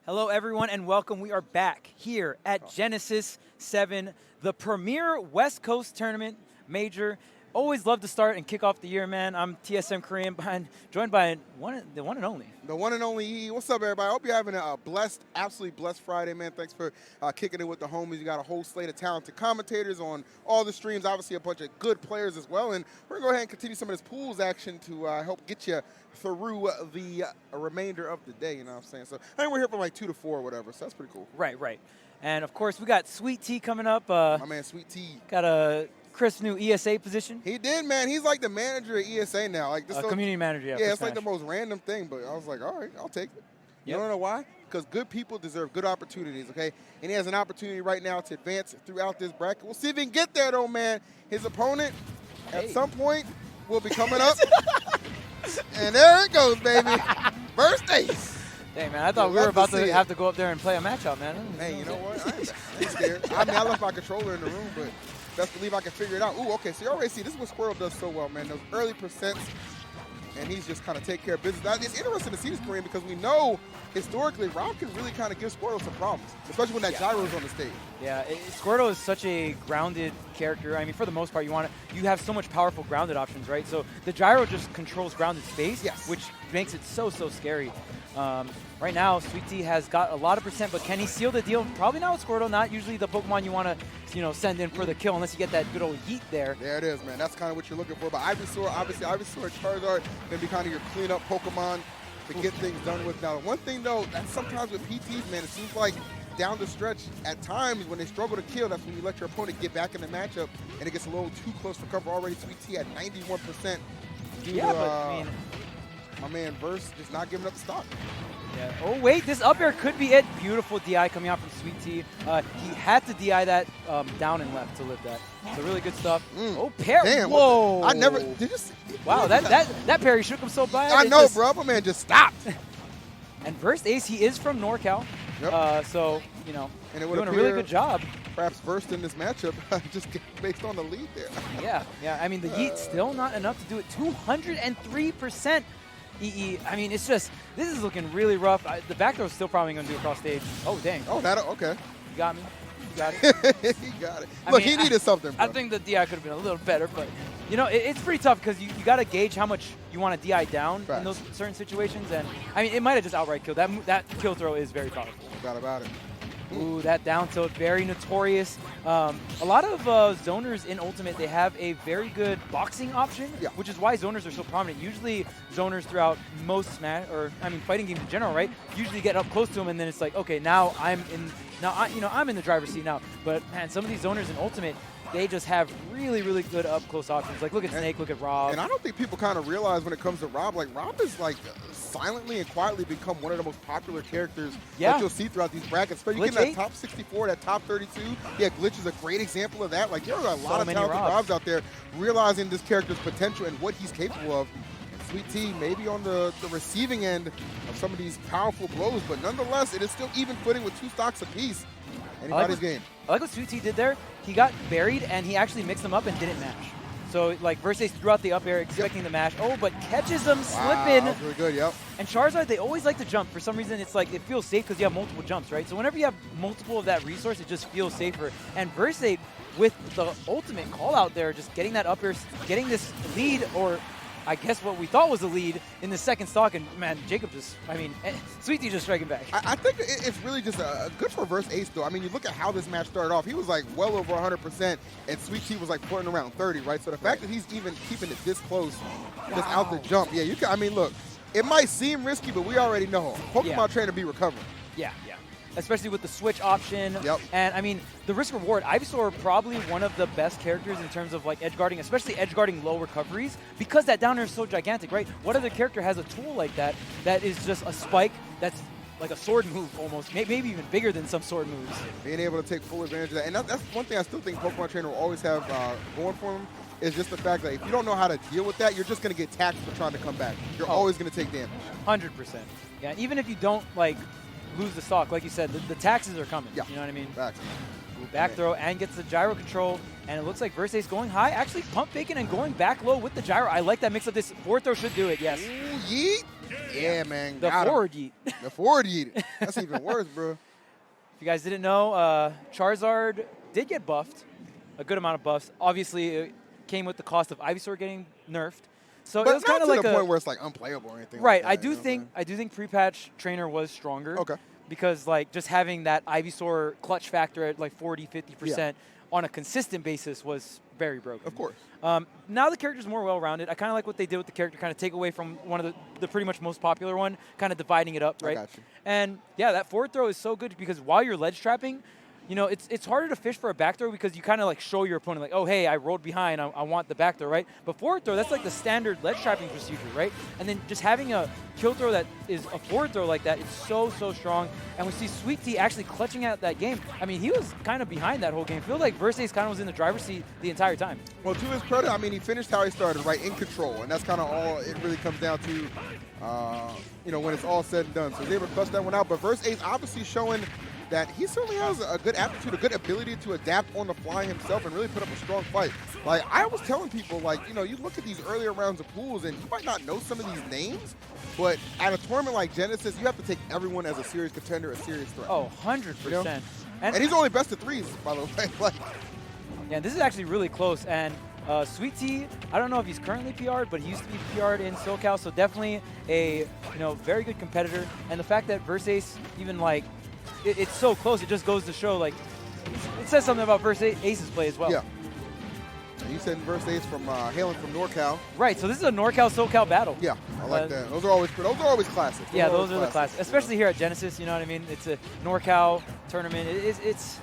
Hello, everyone, and welcome. We are back here at Genesis 7, the premier West Coast tournament major. Always love to start and kick off the year, man. I'm TSM Korean, joined by the one and only. The one and only E. What's up, everybody? I hope you're having a absolutely blessed Friday, man. Thanks for kicking it with the homies. You got a whole slate of talented commentators on all the streams. Obviously, a bunch of good players as well. And we're going to go ahead and continue some of this pools action to help get you through the remainder of the day, you know what I'm saying? So I think we're here from like 2 to 4 or whatever, so that's pretty cool. Right. And, of course, we got SweetT coming up. My man, SweetT. Got a crisp new ESA position. He did, man. He's like the manager at ESA now. Like this community manager, yeah. Yeah, it's like the most random thing, but I was like, all right, I'll take it. You don't know why? Because good people deserve good opportunities, okay? And he has an opportunity right now to advance throughout this bracket. We'll see if he can get there, though, man. His opponent, at some point, will be coming up. And there it goes, baby. First ace. Hey, man, I thought we were about to have to go up there and play a matchup, man. Hey, you know what? I ain't scared. I mean, I left my controller in the room, but best believe I can figure it out. Ooh, okay, so you already see, this is what Squirrel does so well, man. Those early percents, and he's just kind of take care of business. Now, it's interesting to see this, Korean, because we know historically R.O.B can really kind of give Squirrel some problems, especially when that gyro's on the stage. Yeah, Squirtle is such a grounded character. I mean, for the most part, you have so much powerful grounded options, right? So the gyro just controls grounded space, which makes it so scary. Right now, SweetT has got a lot of percent, but can he seal the deal? Probably not with Squirtle. Not usually the Pokemon you want to, send in for the kill unless you get that good old yeet there. There it is, man. That's kind of what you're looking for. But Ivysaur, obviously, Ivysaur and Charizard going to be kind of your cleanup Pokemon to get things done with. Now, one thing, though, that sometimes with PTs, man, it seems like down the stretch, at times when they struggle to kill, that's when you let your opponent get back in the matchup, and it gets a little too close for cover. Already SweetT at 91%. But I mean, my man Verse just not giving up the stock. Yeah. Oh, wait, this up air could be it. Beautiful DI coming out from SweetT. He had to DI that down and left to live that. So really good stuff. Oh, parry. Damn, whoa. I never, did you see? Wow, that parry shook him so bad. I know, bro. My man just stopped. And Verse Ace, he is from NorCal. Yep. So, and it doing a really good job. Perhaps Verse in this matchup, just based on the lead there. Yeah. I mean, the yeet still not enough to do it. 203%. EE. I mean, it's just, this is looking really rough. The back throw is still probably going to do across stage. Oh, dang. Oh, okay. You got me. You got it. He got it. Look, he needed something, bro. I think the DI could have been a little better, but, it's pretty tough because you got to gauge how much you want to DI down in those certain situations. And, I mean, it might have just outright killed. That kill throw is very powerful. No doubt about it. Ooh, that down tilt, very notorious. A lot of zoners in Ultimate, they have a very good boxing option, which is why zoners are so prominent. Usually zoners throughout most Smash, fighting games in general, right? Usually get up close to them, and then it's like, okay, now I'm in the driver's seat now. But man, some of these zoners in Ultimate, they just have really good up-close options. Like, look at Snake, look at R.O.B. And I don't think people kind of realize when it comes to R.O.B, like, R.O.B is, like, silently and quietly become one of the most popular characters that you'll see throughout these brackets. But you get that top 64, that top 32. Yeah, Glitch is a great example of that. Like, there are a lot of talented R.O.Bs out there realizing this character's potential and what he's capable of. SweetT maybe on the receiving end of some of these powerful blows, but nonetheless, it is still even footing with 2 stocks apiece. Anybody's game. I like what SweetT did there. He got buried, and he actually mixed them up and didn't mash. So, like, Verse Ace threw out the up air expecting the mash. Oh, but catches him slipping. That was really good, And Charizard, they always like to jump. For some reason, it's like it feels safe because you have multiple jumps, right? So whenever you have multiple of that resource, it just feels safer. And Verse Ace, with the ultimate call out there, just getting that up air, getting this lead, or I guess what we thought was a lead in the second stock, and man, Jacob just, SweetT just striking back. I think it's really just good for Verse Ace, though. I mean, you look at how this match started off. He was like well over 100%, and SweetT was like flirting around 30, right? So the fact that he's even keeping it this close, just out the jump, you can. I mean, look, it might seem risky, but we already know Pokemon trainer be recovering. Yeah. Especially with the switch option. And I mean, the risk reward, Ivysaur probably one of the best characters in terms of like edge guarding, especially edge guarding low recoveries, because that down air is so gigantic, right? What other character has a tool like that is just a spike that's like a sword move almost, maybe even bigger than some sword moves. Being able to take full advantage of that. And that's one thing I still think Pokemon trainer will always have going for him, is just the fact that if you don't know how to deal with that, you're just going to get taxed for trying to come back. You're always going to take damage. 100%. Yeah, even if you don't like lose the stock, like you said, the taxes are coming. You know what I mean? Back throw and gets the gyro control, and it looks like Verse Ace going high, actually pump faking and going back low with the gyro. I like that mix of this. Forward throw should do it, yes. Ooh, yeet. Yeah, man. The forward yeet. The forward yeet. That's even worse, bro. If you guys didn't know, Charizard did get buffed, a good amount of buffs. Obviously, it came with the cost of Ivysaur getting nerfed. So but it was kind of like the point where it's like unplayable or anything. Right. Like that, I do think pre-patch trainer was stronger. Okay. Because like just having that Ivysaur clutch factor at like 40-50% on a consistent basis was very broken. Of course. Now the character's more well-rounded. I kind of like what they did with the character, kind of take away from one of the pretty much most popular one, kind of dividing it up, right? I got you. And yeah, that forward throw is so good because while you're ledge trapping, you know, it's harder to fish for a back throw because you kind of like show your opponent like, oh, hey, I rolled behind, I want the back throw, right? But forward throw, that's like the standard ledge trapping procedure, right? And then just having a kill throw that is a forward throw like that, it's so strong. And we see SweetT actually clutching out that game. I mean, he was kind of behind that whole game. I feel like Versace kind of was in the driver's seat the entire time. Well, to his credit, I mean, he finished how he started, right, in control. And that's kind of all it really comes down to, you know, when it's all said and done. So he's able to clutch that one out. But Versace obviously showing that he certainly has a good aptitude, a good ability to adapt on the fly himself and really put up a strong fight. Like, I was telling people, like, you know, you look at these earlier rounds of pools and you might not know some of these names, but at a tournament like Genesis, you have to take everyone as a serious contender, a serious threat. Oh, 100%. You know? And he's only best of threes, by the way. Like, yeah, this is actually really close. And SweetT, I don't know if he's currently PR'd, but he used to be PR'd in SoCal, so definitely a very good competitor. And the fact that Versace even like, it's so close, it just goes to show, like, it says something about Versace's play as well. Yeah. And you said Versace from hailing from NorCal. Right, so this is a NorCal-SoCal battle. Yeah, I like that. Those are always classics. Those are the classics, especially here at Genesis, you know what I mean? It's a NorCal tournament. It's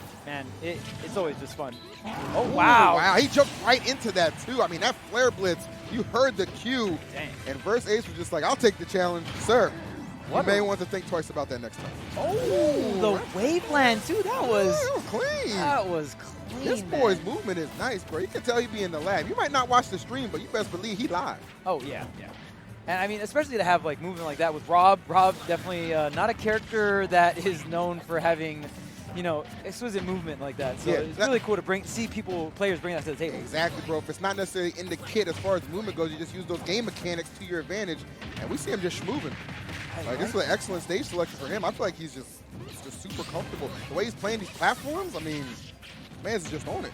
always just fun. Oh, wow. Ooh, wow, he jumped right into that, too. I mean, that flare blitz, you heard the cue. Dang. And Versace was just like, I'll take the challenge, sir. What you may want to think twice about that next time. Oh, the wave land, too. That was clean. That was clean. This boy's movement is nice, bro. You can tell he be in the lab. You might not watch the stream, but you best believe he live. Oh, yeah. And I mean, especially to have like movement like that with Rob. Rob definitely not a character that is known for having, exquisite movement like that. So it's really cool to see players bring that to the table. Exactly, bro. If it's not necessarily in the kit as far as movement goes, you just use those game mechanics to your advantage. And we see him just schmoving. Like, this is an excellent stage selection for him. I feel like he's just super comfortable. The way he's playing these platforms, I mean, man's just on it.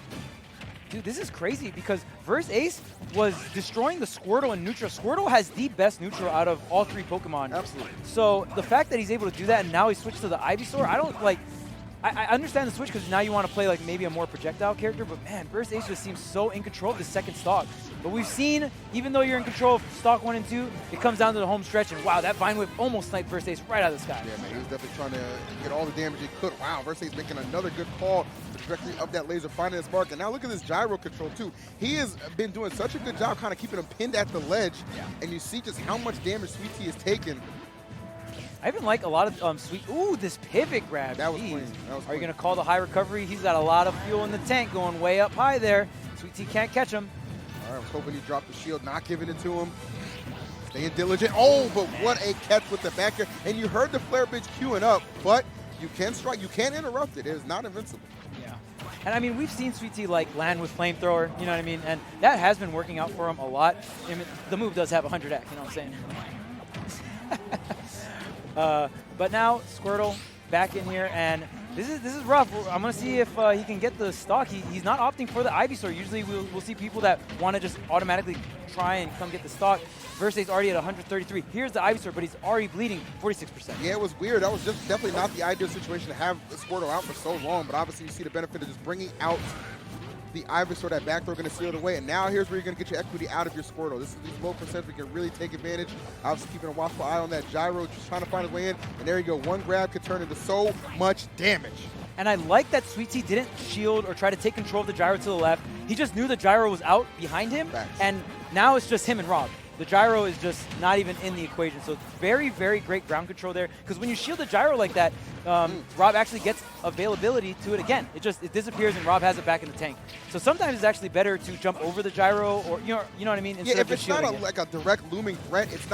Dude, this is crazy because Versace was destroying the Squirtle and Neutral. Squirtle has the best neutral out of all three Pokemon. Absolutely. So the fact that he's able to do that and now he switched to the Ivysaur, I understand the switch because now you want to play like maybe a more projectile character, but man, Versace just seems so in control of the second stock. But we've seen, even though you're in control of stock 1 and 2, it comes down to the home stretch, and wow, that Vine Whip almost sniped Versace right out of the sky. Yeah, man, he was definitely trying to get all the damage he could. Wow, Versace making another good call the trajectory of that laser, finding his mark. And now look at this gyro control, too. He has been doing such a good job kind of keeping him pinned at the ledge, and you see just how much damage SweetT has taken. I even like a lot of Sweet. Ooh, this pivot grab. That was clean. Are you going to call the high recovery? He's got a lot of fuel in the tank going way up high there. SweetT can't catch him. All right, I was hoping he dropped the shield, not giving it to him. Staying diligent. Oh, but what a catch with the back air. And you heard the flare bitch queuing up, but you can strike. You can't interrupt it. It is not invincible. Yeah. And I mean, we've seen SweetT like land with flamethrower, you know what I mean? And that has been working out for him a lot. I mean, the move does have 100x, you know what I'm saying? But now Squirtle back in here, and this is rough. I'm gonna see if he can get the stock. He's not opting for the Ivysaur. Usually we'll see people that want to just automatically try and come get the stock. Versace already at 133. Here's the Ivysaur, but he's already bleeding 46%. Yeah, it was weird. That was just definitely not the ideal situation to have Squirtle out for so long. But obviously you see the benefit of just bringing out the Ivysaur. That back throw going to seal it away. And now here's where you're going to get your equity out of your Squirtle. This is these low percent we can really take advantage. Obviously keeping a watchful eye on that gyro, just trying to find his way in. And there you go. One grab could turn into so much damage. And I like that SweetT didn't shield or try to take control of the gyro to the left. He just knew the gyro was out behind him. Facts. And now it's just him and Rob. The gyro is just not even in the equation. So very, very great ground control there. Because when you shield the gyro like that, Rob actually gets availability to it again. It disappears and Rob has it back in the tank. So sometimes it's actually better to jump over the gyro, or you know what I mean. Instead if it's not like a direct looming threat, it's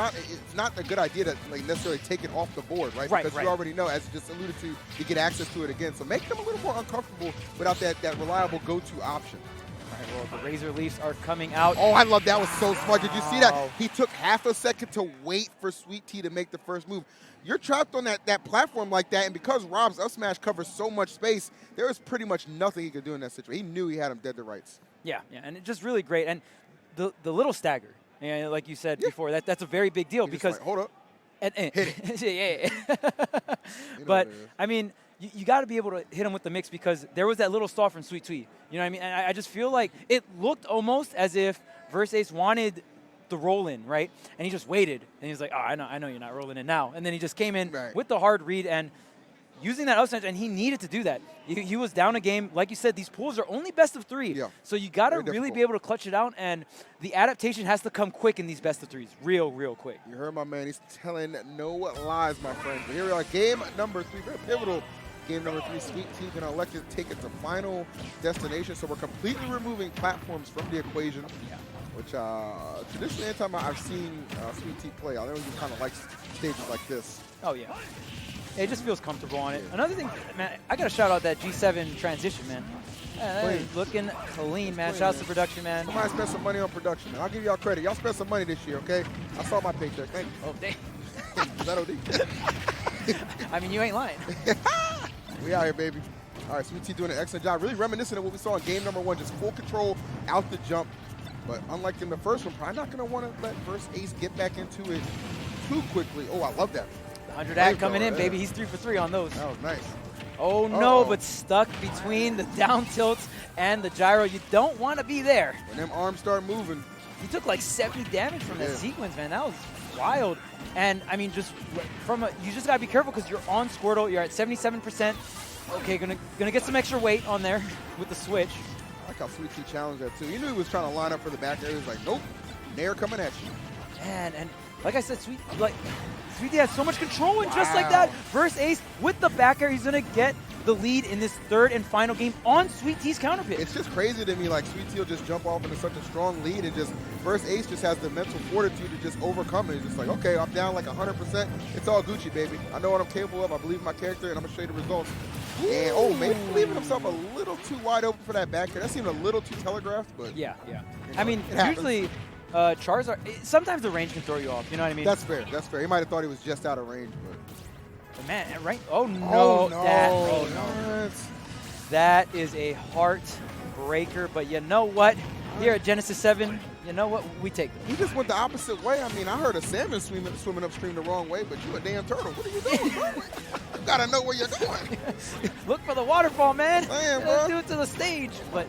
not a good idea to like necessarily take it off the board, right? Because you already know, as you just alluded to, you get access to it again. So make them a little more uncomfortable without that reliable go-to option. All right, well, the Razor Leafs are coming out. Oh, I love that. Was so smart. Did you see that? He took half a second to wait for SweetT to make the first move. You're trapped on that platform like that, and because Rob's up smash covers so much space, there was pretty much nothing he could do in that situation. He knew he had him dead to rights. Yeah, and it's just really great. And the little stagger, like you said before, that's a very big deal because hold up. Hit it. Yeah. But, I mean, you got to be able to hit him with the mix because there was that little stall from SweetT. You know what I mean? And I just feel like it looked almost as if Versace wanted the roll in, right? And he just waited. And he was like, oh, I know you're not rolling in now. And then he just came in with the hard read and using that up smash, and he needed to do that. He was down a game. Like you said, these pools are only best of 3. Yeah. So you got to really be able to clutch it out, and the adaptation has to come quick in these best of 3s. Real quick. You heard my man. He's telling no lies, my friend. But here we are, game number 3, very pivotal. Game number 3, SweetT gonna elect to take it to final destination. So we're completely removing platforms from the equation. Yeah. Which traditionally, anytime I've seen SweetT play, I know he kind of likes stages like this. Oh yeah. It just feels comfortable on it. Another thing, man, I got to shout out that G7 transition, man. Looking clean, man. Shout out to production, man. Somebody spent some money on production, man. I'll give y'all credit. Y'all spent some money this year, okay? I saw my paycheck. Thank you. Oh, dang. Is that OD? I mean, you ain't lying. We out here, baby. All right, SweetT doing an excellent job. Really reminiscent of what we saw in game number 1. Just full control out the jump. But unlike in the first one, probably not going to want to let first ace get back into it too quickly. Oh, I love that. 100 ad coming in, baby. He's 3 for 3 on those. That was nice. Oh, no, but stuck between the down tilts and the gyro. You don't want to be there. When them arms start moving. He took like 70 damage from that sequence, man. That was wild. And, I mean, just you just got to be careful because you're on Squirtle. You're at 77%. Okay, gonna get some extra weight on there with the switch. I like how SweetT challenged that, too. He knew he was trying to line up for the back air. He was like, nope, Nair coming at you. Man, and like I said, SweetT has so much control, and just like that, versus Ace with the back air, he's going to get the lead in this 3rd and final game on SweetT's counter pick. It's just crazy to me, like SweetT will just jump off into such a strong lead, and just versus Ace just has the mental fortitude to just overcome it. It's just like, okay, I'm down like 100%. It's all Gucci, baby. I know what I'm capable of. I believe in my character, and I'm going to show you the results. And, oh, maybe leaving himself a little too wide open for that back air. That seemed a little too telegraphed, but... Yeah. I mean, usually... Charizard, sometimes the range can throw you off, you know what I mean? That's fair. He might have thought he was just out of range, but man, right? Oh no, that is a heartbreaker. But you know what? Here at Genesis 7, you know what? We take it. He just went the opposite way. I mean, I heard a salmon swimming upstream the wrong way, but you a damn turtle. What are you doing, bro? You gotta know where you're going. Look for the waterfall, man. Damn, bro. Do it to the stage. But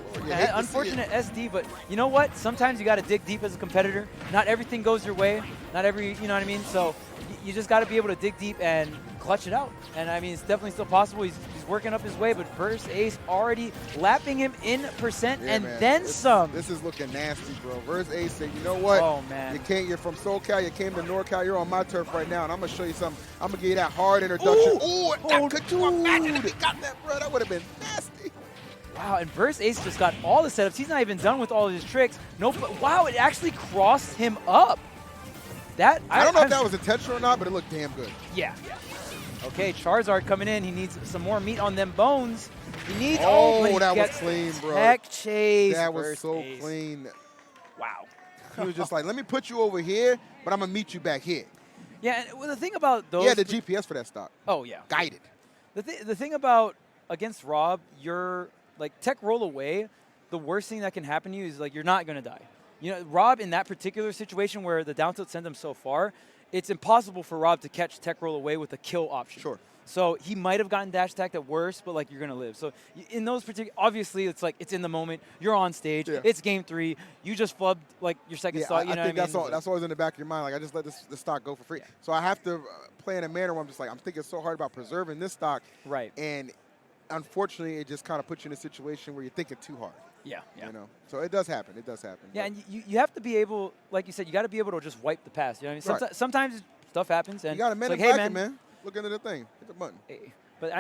unfortunate SD. But you know what? Sometimes you got to dig deep as a competitor. Not everything goes your way. Not every, you know what I mean? So you just got to be able to dig deep and clutch it out. And I mean, it's definitely still possible. He's working up his way, but first Ace already lapping him in percent and then some. This is looking nasty, bro. Versus Ace said, you know what? Oh, man. You're from SoCal, you came to NorCal, you're on my turf right now, and I'm going to show you something. I'm going to give you that hard introduction. Could you imagine if he got that, bro? That would have been nasty. Wow, and Verse Ace just got all the setups. He's not even done with all of his tricks. Wow, it actually crossed him up. I don't know if that was intentional or not, but it looked damn good. Yeah. Okay, Charizard coming in. He needs some more meat on them bones. He needs. That was clean, bro. Tech chase. That was so clean. Wow. He was just like, let me put you over here, but I'm gonna meet you back here. Yeah, and the thing about those. Yeah, the GPS for that stock. Oh yeah. Guided. The thing about against R.O.B, you're like tech roll away. The worst thing that can happen to you is like you're not gonna die. You know, R.O.B in that particular situation where the down tilt sent him so far, it's impossible for R.O.B to catch tech roll away with a kill option. Sure. So he might have gotten dash attacked at worst, but like you're gonna live. So in those particular, obviously it's like it's in the moment. You're on stage. Yeah. It's game 3. You just flubbed like your second stock. You know I think what I mean? that's always in the back of your mind. Like I just let the stock go for free. Yeah. So I have to play in a manner where I'm just like I'm thinking so hard about preserving this stock. Right. And unfortunately, it just kind of puts you in a situation where you're thinking too hard. Yeah. You know, so it does happen. It does happen. Yeah, and you have to be able, like you said, you got to be able to just wipe the past. You know what I mean? Sometimes stuff happens, and you got to like, hey man, look into the thing, hit the button. Hey. But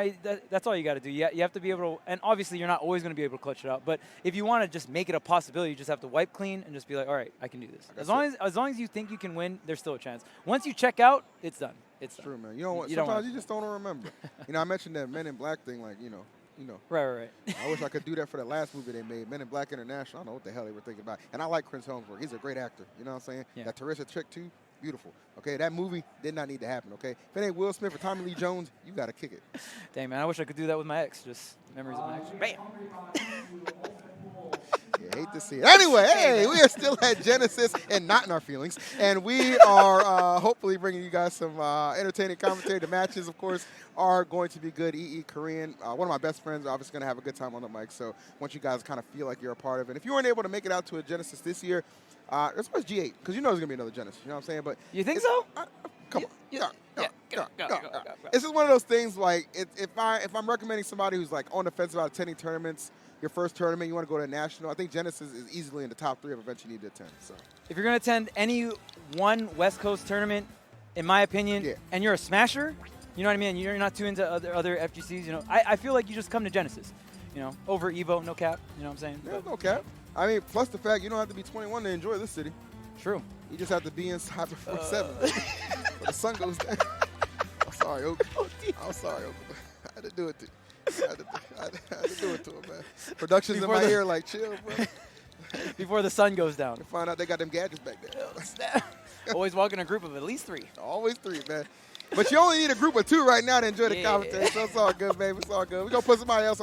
that's all you got to do. You have to be able to, and obviously you're not always going to be able to clutch it out. But if you want to just make it a possibility, you just have to wipe clean and just be like, all right, I can do this. As long as you think you can win, there's still a chance. Once you check out, it's done. It's true, man. You know what? Sometimes you just don't remember. You know, I mentioned that Men in Black thing, like, you know, you know. Right. I wish I could do that for the last movie they made, Men in Black International. I don't know what the hell they were thinking about. And I like Chris Hemsworth. He's a great actor. You know what I'm saying? Yeah. That Teresa chick, too, beautiful. Okay, that movie did not need to happen, okay? If it ain't Will Smith or Tommy Lee Jones, you got to kick it. Dang, man, I wish I could do that with my ex. Just memories of my ex. Bam! Yeah, hate to see it. Anyway, hey, we are still at Genesis and not in our feelings. And we are hopefully bringing you guys some entertaining commentary. The matches, of course, are going to be good. Korean, one of my best friends, obviously going to have a good time on the mic. So I want you guys to kind of feel like you're a part of it. If you weren't able to make it out to a Genesis this year, let's watch G8, because you know there's going to be another Genesis. You know what I'm saying? But you think so? Come on. Go. It's just one of those things, like, if I'm recommending somebody who's, like, on the fence about attending tournaments, your first tournament, you want to go to a national, I think Genesis is easily in the top 3 of events you need to attend. So, if you're going to attend any one West Coast tournament, in my opinion, and you're a smasher, you know what I mean? You're not too into other FGCs. You know, I feel like you just come to Genesis. You know, over Evo, no cap. You know what I'm saying? Yeah, no cap. I mean, plus the fact you don't have to be 21 to enjoy this city. True. You just have to be inside before 7. When the sun goes down. I'm sorry, Oak. I'm sorry, Oak. I had to do it to you. I had to do it to him, man. Production's in my ear, like, chill, bro. Before the sun goes down. You find out they got them gadgets back there. Always walk in a group of at least 3. Always 3, man. But you only need a group of 2 right now to enjoy the commentary, so it's all good, baby. It's all good. We're going to put somebody else on the